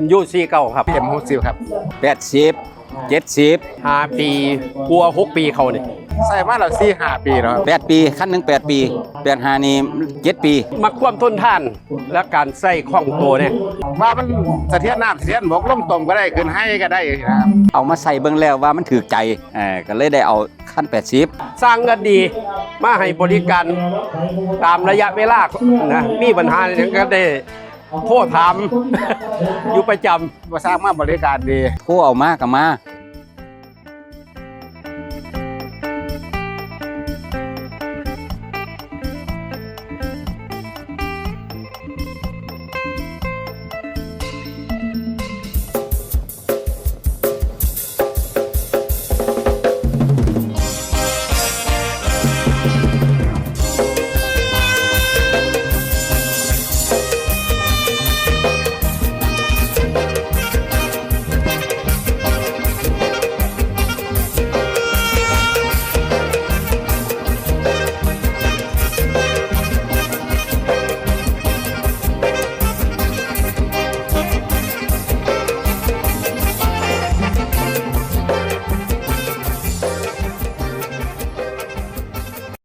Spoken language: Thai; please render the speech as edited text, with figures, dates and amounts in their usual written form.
MU49 ครับ M60 ครับ 80 70 5 ปีกลัว6 ปีเขานี่ ใส่มาแล้ว4-5 ปีแล้วครับ 8 ปีขั้นหนึ่ง8 ปี85นี่7 ปี มักความทนทานและการใส่คล่องตัวเนี่ย ว่ามันเสถียรน้ำเสถียรบกลงตมก็ได้ขึ้นให้ก็ได้นะครับ เอามาใส่เบิ่งแล้วว่ามันถูกใจก็เลยได้เอาขั้น80สร้างเงินดีมาให้บริการตามระยะเวลานะมีปัญหาอย่างก็ได้โทษถาม อยู่ประจำ ว่าสร้างมาบริการดี โทรเอามาก็มา